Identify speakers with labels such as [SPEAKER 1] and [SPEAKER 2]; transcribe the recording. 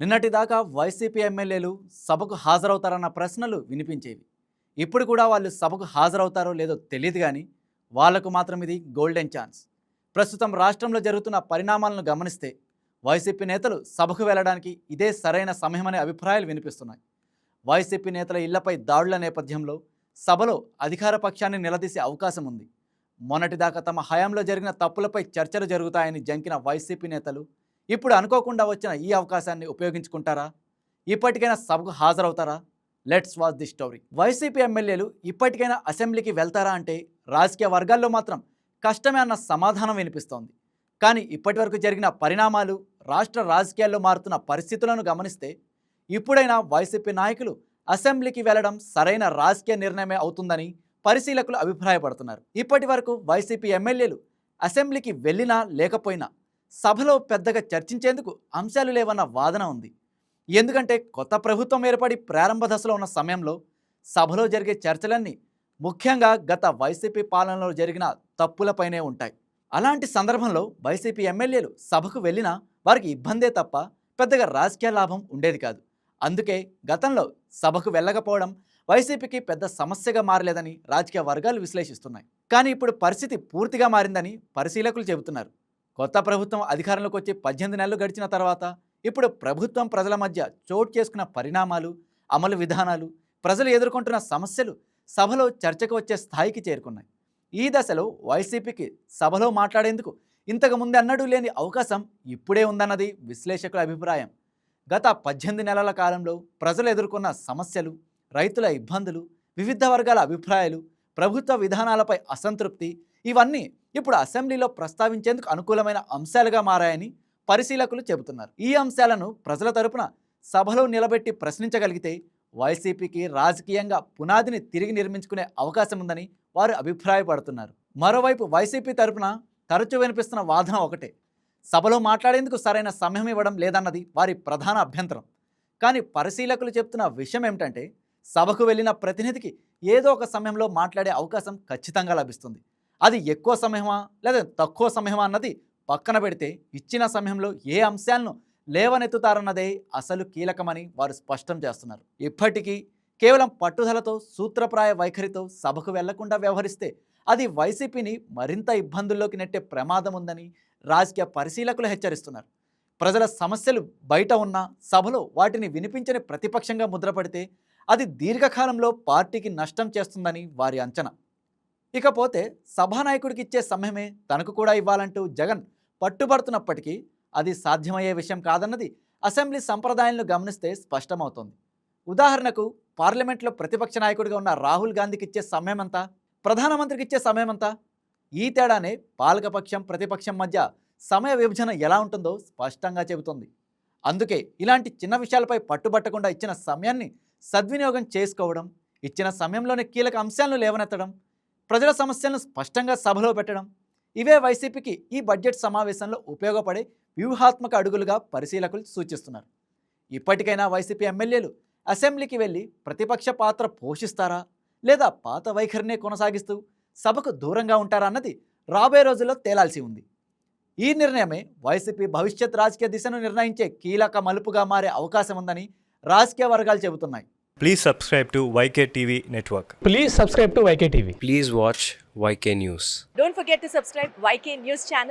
[SPEAKER 1] నిన్నటిదాకా వైసీపీ ఎమ్మెల్యేలు సభకు హాజరవుతారన్న ప్రశ్నలు వినిపించేవి. ఇప్పుడు కూడా వాళ్ళు సభకు హాజరవుతారో లేదో తెలియదు కానీ వాళ్లకు మాత్రం ఇది గోల్డెన్ ఛాన్స్. ప్రస్తుతం రాష్ట్రంలో జరుగుతున్న పరిణామాలను గమనిస్తే వైసీపీ నేతలు సభకు వెళ్ళడానికి ఇదే సరైన సమయమనే అభిప్రాయాలు వినిపిస్తున్నాయి. వైసీపీ నేతల ఇళ్లపై దాడుల నేపథ్యంలో సభలో అధికార పక్షాన్ని నిలదీసే అవకాశం ఉంది. మొన్నటిదాకా తమ హయాంలో జరిగిన తప్పులపై చర్చలు జరుగుతాయని జంకిన వైసీపీ నేతలు ఇప్పుడు అనుకోకుండా వచ్చిన ఈ అవకాశాన్ని ఉపయోగించుకుంటారా? ఇప్పటికైనా సభకు హాజరవుతారా? Let's watch the story. YCP ఎమ్మెల్యేలు ఇప్పటికైనా అసెంబ్లీకి వెళ్తారా అంటే రాజకీయ వర్గాల్లో మాత్రం కష్టమే అన్న సమాధానం వినిపిస్తోంది. కానీ ఇప్పటివరకు జరిగిన పరిణామాలు, రాష్ట్ర రాజకీయాల్లో మారుతున్న పరిస్థితులను గమనిస్తే ఇప్పుడైనా వైసీపీ నాయకులు అసెంబ్లీకి వెళ్లడం సరైన రాజకీయ నిర్ణయమే అవుతుందని పరిశీలకులు అభిప్రాయపడుతున్నారు. ఇప్పటి వరకు వైసీపీ ఎమ్మెల్యేలు అసెంబ్లీకి వెళ్ళినా లేకపోయినా సభలో పెద్దగా చర్చించేందుకు అంశాలు లేవన్న వాదన ఉంది. ఎందుకంటే కొత్త ప్రభుత్వం ఏర్పడి ప్రారంభ దశలో ఉన్న సమయంలో సభలో జరిగే చర్చలన్నీ ముఖ్యంగా గత వైసీపీ పాలనలో జరిగిన తప్పులపైనే ఉంటాయి. అలాంటి సందర్భంలో వైసీపీ ఎమ్మెల్యేలు సభకు వెళ్ళినా వారికి ఇబ్బందే తప్ప పెద్దగా రాజకీయ లాభం ఉండేది కాదు. అందుకే గతంలో సభకు వెళ్ళకపోవడం వైసీపీకి పెద్ద సమస్యగా మారలేదని రాజకీయ వర్గాలు విశ్లేషిస్తున్నాయి. కానీ ఇప్పుడు పరిస్థితి పూర్తిగా మారిందని పరిశీలకులు చెబుతున్నారు. కొత్త ప్రభుత్వం అధికారంలోకి వచ్చి 18 నెలలు గడిచిన తర్వాత ఇప్పుడు ప్రభుత్వం ప్రజల మధ్య చోటు చేసుకున్న పరిణామాలు, అమలు విధానాలు, ప్రజలు ఎదుర్కొంటున్న సమస్యలు సభలో చర్చకు వచ్చే స్థాయికి చేరుకున్నాయి. ఈ దశలో వైసీపీకి సభలో మాట్లాడేందుకు ఇంతకు ముందు అన్నడూ లేని అవకాశం ఇప్పుడే ఉందన్నది విశ్లేషకుల అభిప్రాయం. గత 18 నెలల కాలంలో ప్రజలు ఎదుర్కొన్న సమస్యలు, రైతుల ఇబ్బందులు, వివిధ వర్గాల అభిప్రాయాలు, ప్రభుత్వ విధానాలపై అసంతృప్తి ఇవన్నీ ఇప్పుడు అసెంబ్లీలో ప్రస్తావించేందుకు అనుకూలమైన అంశాలుగా మారాయని పరిశీలకులు చెబుతున్నారు. ఈ అంశాలను ప్రజల తరపున సభలో నిలబెట్టి ప్రశ్నించగలిగితే వైసీపీకి రాజకీయంగా పునాదిని తిరిగి నిర్మించుకునే అవకాశం ఉందని వారు అభిప్రాయపడుతున్నారు. మరోవైపు వైసీపీ తరపున తరచూ వినిపిస్తున్న వాదన ఒకటే, సభలో మాట్లాడేందుకు సరైన సమయం ఇవ్వడం లేదన్నది వారి ప్రధాన అభ్యంతరం. కానీ పరిశీలకులు చెప్తున్న విషయం ఏమిటంటే సభకు వెళ్ళిన ప్రతినిధికి ఏదో ఒక సమయంలో మాట్లాడే అవకాశం ఖచ్చితంగా లభిస్తుంది. అది ఎక్కువ సమయమా లేదా తక్కువ సమయమా అన్నది పక్కన పెడితే ఇచ్చిన సమయంలో ఏ అంశాలను లేవనెత్తుతారన్నదే అసలు కీలకమని వారు స్పష్టం చేస్తున్నారు. ఇప్పటికీ కేవలం పట్టుదలతో, సూత్రప్రాయ వైఖరితో సభకు వెళ్లకుండా వ్యవహరిస్తే అది వైసీపీని మరింత ఇబ్బందుల్లోకి నెట్టే ప్రమాదం ఉందని రాజకీయ పరిశీలకులు హెచ్చరిస్తున్నారు. ప్రజల సమస్యలు బయట ఉన్న సభలో వాటిని వినిపించని ప్రతిపక్షంగా ముద్రపడితే అది దీర్ఘకాలంలో పార్టీకి నష్టం చేస్తుందని వారి అంచనా. ఇకపోతే సభానాయకుడికి ఇచ్చే సమయమే తనకు కూడా ఇవ్వాలంటూ జగన్ పట్టుబడుతున్నప్పటికీ అది సాధ్యమయ్యే విషయం కాదన్నది అసెంబ్లీ సంప్రదాయాలను గమనిస్తే స్పష్టమవుతోంది. ఉదాహరణకు పార్లమెంట్లో ప్రతిపక్ష నాయకుడిగా ఉన్న రాహుల్ గాంధీకి ఇచ్చే సమయమంతా, ప్రధానమంత్రికి ఇచ్చే సమయమంతా. ఈ తేడానే పాలకపక్షం, ప్రతిపక్షం మధ్య సమయ విభజన ఎలా ఉంటుందో స్పష్టంగా చెబుతోంది. అందుకే ఇలాంటి చిన్న విషయాలపై పట్టుబట్టకుండా ఇచ్చిన సమయాన్ని సద్వినియోగం చేసుకోవడం, ఇచ్చిన సమయంలోని కీలక అంశాలను లేవనెత్తడం, ప్రజల సమస్యలను స్పష్టంగా సభలో పెట్టడం ఇవే వైసీపీకి ఈ బడ్జెట్ సమావేశంలో ఉపయోగపడే వ్యూహాత్మక అడుగులుగా పరిశీలకులు సూచిస్తున్నారు. ఇప్పటికైనా వైసీపీ ఎమ్మెల్యేలు అసెంబ్లీకి వెళ్ళి ప్రతిపక్ష పాత్ర పోషిస్తారా లేదా పాత వైఖరినే కొనసాగిస్తూ సభకు దూరంగా ఉంటారా అన్నది రాబోయే రోజుల్లో తేలాల్సి ఉంది. ఈ నిర్ణయమే వైసీపీ భవిష్యత్ రాజకీయ దిశను నిర్ణయించే కీలక మలుపుగా మారే అవకాశం ఉందని రాజకీయ వర్గాలు చెబుతున్నాయి.
[SPEAKER 2] Please subscribe to YK TV Network.
[SPEAKER 3] Please subscribe to YK TV.
[SPEAKER 4] Please watch YK News.
[SPEAKER 5] Don't forget to subscribe YK News channel